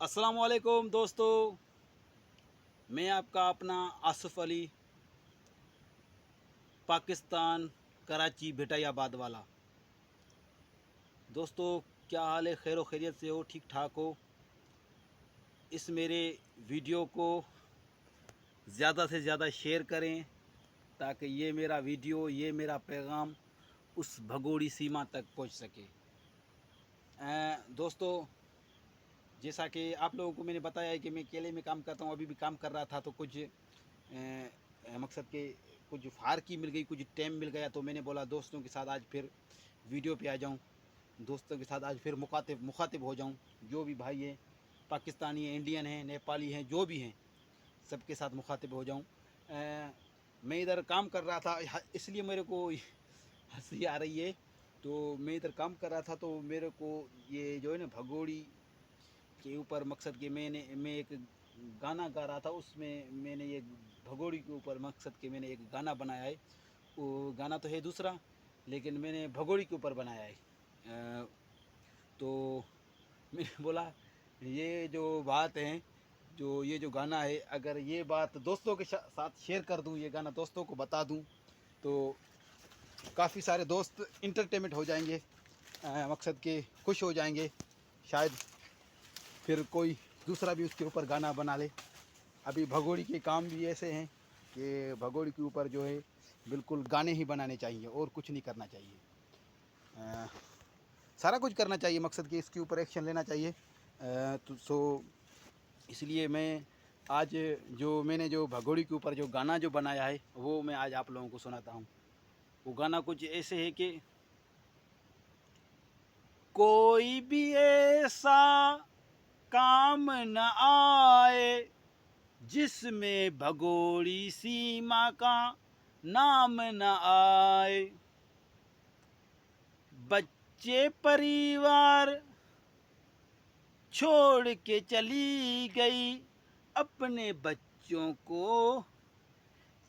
अस्सलामुअलैकुम दोस्तों, मैं आपका अपना आसिफ अली, पाकिस्तान, कराची भेटायाबाद वाला। दोस्तों, क्या हाल है? खैर खैरियत से हो? ठीक ठाक हो? इस मेरे वीडियो को ज़्यादा से ज़्यादा शेयर करें ताकि ये मेरा वीडियो, ये मेरा पैगाम उस भगोड़ी सीमा तक पहुंच सके। दोस्तों, जैसा कि आप लोगों को मैंने बताया है कि मैं केले में काम करता हूँ, अभी भी काम कर रहा था, तो कुछ मकसद के कुछ फारकी मिल गई, कुछ टाइम मिल गया, तो मैंने बोला दोस्तों के साथ आज फिर वीडियो पे आ जाऊं, दोस्तों के साथ आज फिर मुखातिब हो जाऊं। जो भी भाई हैं, पाकिस्तानी हैं, इंडियन हैं, नेपाली हैं, जो भी हैं, सबके साथ मुखातिब हो जाऊं। मैं इधर काम कर रहा था, इसलिए मेरे को हंसी आ रही है। तो मैं इधर काम कर रहा था, तो मेरे को ये जो है ना भगोड़ी के ऊपर मकसद के मैं एक गाना गा रहा था, उसमें मैंने ये भगोड़ी के ऊपर मकसद के मैंने एक गाना बनाया है। वो गाना तो है दूसरा, लेकिन मैंने भगोड़ी के ऊपर बनाया है। तो मैंने बोला ये जो बात है, जो ये जो गाना है, अगर ये बात दोस्तों के साथ शेयर कर दूं, ये गाना दोस्तों को बता दूं, तो काफ़ी सारे दोस्त इंटरटेनमेंट हो जाएंगे, मकसद के खुश हो जाएंगे। शायद फिर कोई दूसरा भी उसके ऊपर गाना बना ले। अभी भगोड़ी के काम भी ऐसे हैं कि भगोड़ी के ऊपर जो है बिल्कुल गाने ही बनाने चाहिए और कुछ नहीं करना चाहिए। सारा कुछ करना चाहिए, मकसद कि इसके ऊपर एक्शन लेना चाहिए। तो इसलिए मैं आज मैंने जो भगोड़ी के ऊपर जो गाना जो बनाया है, वो मैं आज आप लोगों को सुनाता हूँ। वो गाना कुछ ऐसे है कि कोई भी ऐसा काम न आए जिसमें भगोड़ी सीमा का नाम न आए। बच्चे परिवार छोड़ के चली गई, अपने बच्चों को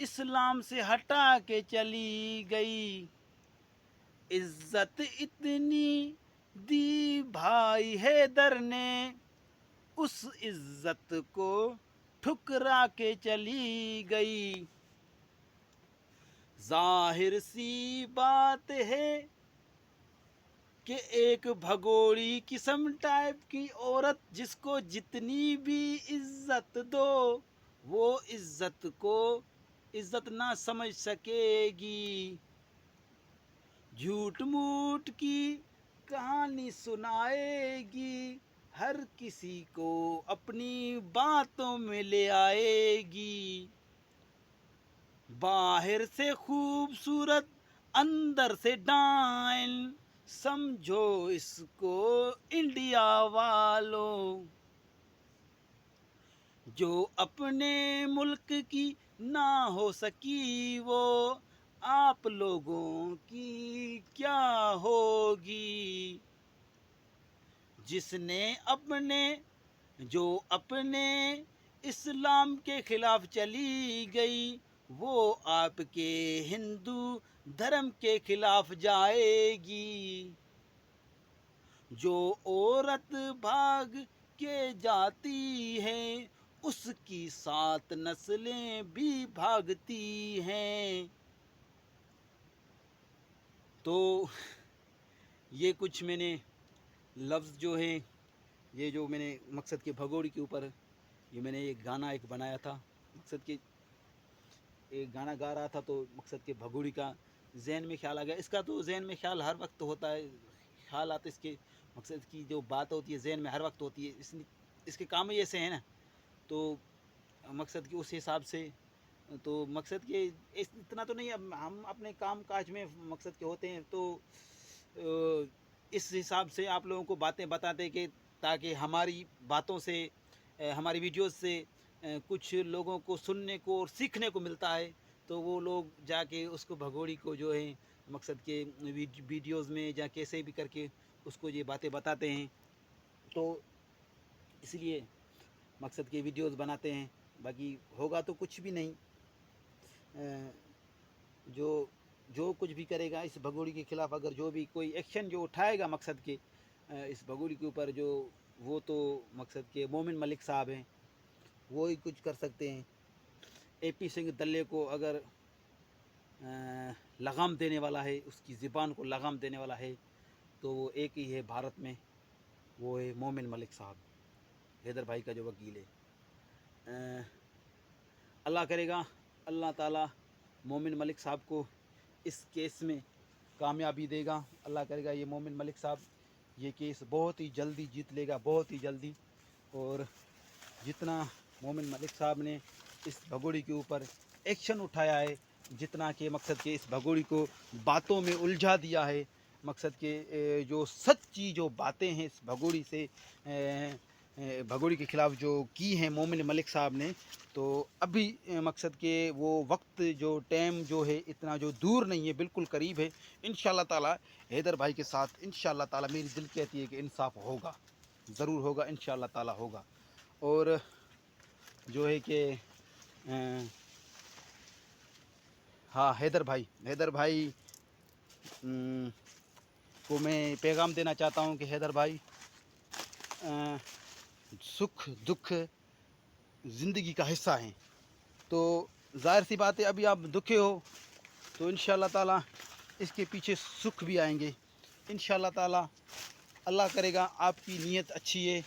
इस्लाम से हटा के चली गई। इज्जत इतनी दी भाई हैदर ने, उस इज्जत को ठुकरा के चली गई। जाहिर सी बात है कि एक भगोड़ी किस्म टाइप की औरत, जिसको जितनी भी इज्जत दो, वो इज्जत को इज्जत ना समझ सकेगी। झूठ मूठ की कहानी सुनाएगी, हर किसी को अपनी बातों में ले आएगी। बाहर से खूबसूरत, अंदर से डाइन, समझो इसको इंडिया वालों। जो अपने मुल्क की ना हो सकी, वो आप लोगों की क्या होगी। जिसने अपने इस्लाम के खिलाफ चली गई, वो आपके हिंदू धर्म के खिलाफ जाएगी। जो औरत भाग के जाती है, उसकी 7 नस्लें भी भागती हैं। तो ये कुछ मैंने लफ्ज़ जो है, ये जो मैंने मकसद के भगोड़ी के ऊपर ये मैंने एक गाना बनाया था। मकसद के एक गाना गा रहा था, तो मकसद के भगोड़ी का जहन में ख्याल आ गया। इसका तो जहन में ख्याल हर वक्त होता है, ख्याल आते इसके मकसद की जो बात होती है जहन में हर वक्त होती है। इसके काम ही ऐसे हैं ना, तो मकसद की उस हिसाब से, तो मकसद के इतना तो नहीं, अब हम अपने काम काज में मकसद के होते हैं, तो इस हिसाब से आप लोगों को बातें बताते कि ताकि हमारी बातों से, हमारी वीडियोस से कुछ लोगों को सुनने को और सीखने को मिलता है। तो वो लोग जाके उसको भगोड़ी को जो है मकसद के वीडियोस में जा कैसे भी करके उसको ये बातें बताते हैं। तो इसलिए मकसद के वीडियोस बनाते हैं, बाकी होगा तो कुछ भी नहीं। जो जो कुछ भी करेगा इस भगोड़ी के ख़िलाफ़, अगर जो भी कोई एक्शन जो उठाएगा मकसद के इस भगोड़ी के ऊपर, जो وہ تو مقصد کہ مومن ملک صاحب ہیں، وہ ہی کچھ کر سکتے ہیں۔ اے پی سنگھ دلے کو اگر لگام دینے والا ہے، اس کی زبان کو لگام دینے والا ہے، تو وہ ایک ہی ہے بھارت میں، وہ ہے مومن ملک صاحب، حیدر بھائی کا جو وکیل ہے۔ اللہ کرے گا، اللہ تعالیٰ مومن ملک صاحب کو اس کیس میں کامیابی دے گا۔ اللہ کرے گا یہ مومن ملک صاحب یہ کیس بہت ہی جلدی جیت لے گا، بہت ہی جلدی۔ اور جتنا مومن ملک صاحب نے اس بھگوڑی کے اوپر ایکشن اٹھایا ہے، جتنا کہ مقصد کہ اس بھگوڑی کو باتوں میں الجھا دیا ہے، مقصد کہ جو سچی جو باتیں ہیں اس بھگوڑی سے بھگوڑی کے خلاف جو کی ہیں مومن ملک صاحب نے، تو ابھی مقصد کہ وہ وقت جو ٹائم جو ہے اتنا جو دور نہیں ہے، بالکل قریب ہے۔ انشاءاللہ تعالی حیدر بھائی کے ساتھ انشاءاللہ تعالی میری دل کہتی ہے کہ انصاف ہوگا، ضرور ہوگا، انشاءاللہ تعالی ہوگا۔ اور جو ہے کہ ہاں حیدر بھائی کو میں پیغام دینا چاہتا ہوں کہ حیدر بھائی، سکھ دکھ زندگی کا حصہ ہیں، تو ظاہر سی بات ہے ابھی آپ دکھے ہو تو انشاءاللہ تعالی اس کے پیچھے سکھ بھی آئیں گے انشاءاللہ تعالی۔ اللہ کرے گا آپ کی نیت اچھی ہے،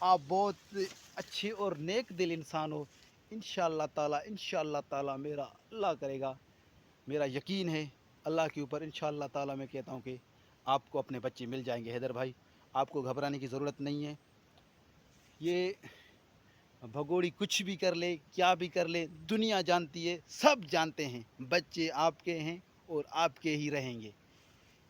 آپ بہت اچھے اور نیک دل انسان ہو، انشاءاللہ تعالی میرا اللہ کرے گا، میرا یقین ہے اللہ کے اوپر، انشاءاللہ تعالی میں کہتا ہوں کہ آپ کو اپنے بچے مل جائیں گے۔ حیدر بھائی آپ کو گھبرانے کی ضرورت نہیں ہے، یہ بھگوڑی کچھ بھی کر لے، کیا بھی کر لے، دنیا جانتی ہے، سب جانتے ہیں بچے آپ کے ہیں اور آپ کے ہی رہیں گے۔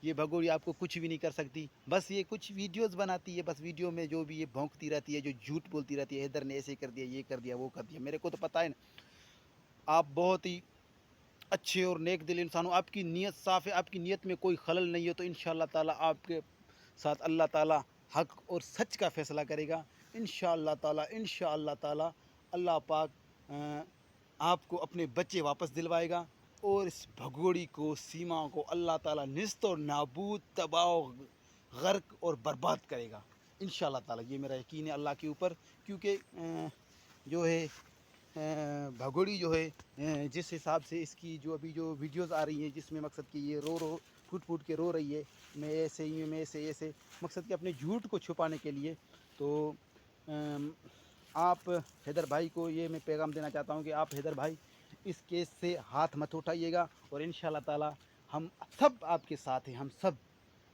یہ بھگوڑی آپ کو کچھ بھی نہیں کر سکتی، بس یہ کچھ ویڈیوز بناتی ہے، بس ویڈیو میں جو بھی یہ بھونکتی رہتی ہے، جو جھوٹ بولتی رہتی ہے، حیدر نے ایسے کر دیا، یہ کر دیا، وہ کر دیا، میرے کو تو پتہ ہے نا آپ بہت ہی اچھے اور نیک دل انسان ہو، آپ کی نیت صاف ہے، آپ کی نیت میں کوئی خلل نہیں ہے، تو انشاءاللہ تعالی آپ کے ساتھ اللہ تعالی حق اور سچ کا فیصلہ کرے گا انشاءاللہ تعالی۔ اللہ پاک آپ کو اپنے بچے واپس دلوائے گا، اور اس بھگوڑی کو، سیما کو اللہ تعالی نیست و نابود، تباہ و غرق اور برباد کرے گا انشاءاللہ تعالی۔ یہ میرا یقین ہے اللہ کے اوپر، کیونکہ جو ہے بھگوڑی جو ہے جس حساب سے اس کی جو ابھی جو ویڈیوز آ رہی ہیں، جس میں مقصد کہ یہ رو پھوٹ کے رو رہی ہے، میں ایسے ہی میں ایسے مقصد کہ اپنے جھوٹ کو چھپانے کے لیے، تو آپ حیدر بھائی کو یہ میں پیغام دینا چاہتا ہوں کہ آپ حیدر بھائی اس کیس سے ہاتھ مت اٹھائیے گا، اور انشاءاللہ تعالی ہم سب آپ کے ساتھ ہیں، ہم سب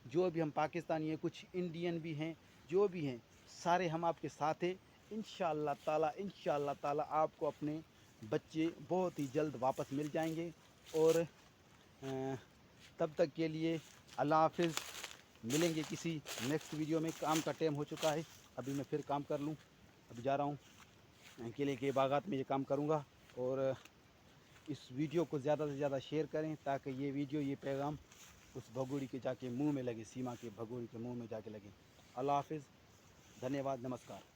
جو بھی ہم پاکستانی ہیں، کچھ انڈین بھی ہیں، جو بھی ہیں سارے ہم آپ کے ساتھ ہیں انشاءاللہ تعالی آپ کو اپنے بچے بہت ہی جلد واپس مل جائیں گے۔ اور تب تک کے لیے اللہ حافظ، ملیں گے کسی نیکسٹ ویڈیو میں۔ کام کا ٹائم ہو چکا ہے، ابھی میں پھر کام کر لوں، ابھی جا رہا ہوں کیلے کے باغات میں، یہ کام کروں گا۔ اور اس ویڈیو کو زیادہ سے زیادہ شیئر کریں تاکہ یہ ویڈیو، یہ پیغام اس بھگوڑی کے جا کے منہ میں لگے، سیما کے بھگوڑی کے منہ میں جا کے لگے۔ اللہ حافظ، دھنیہ واد، نمسکار۔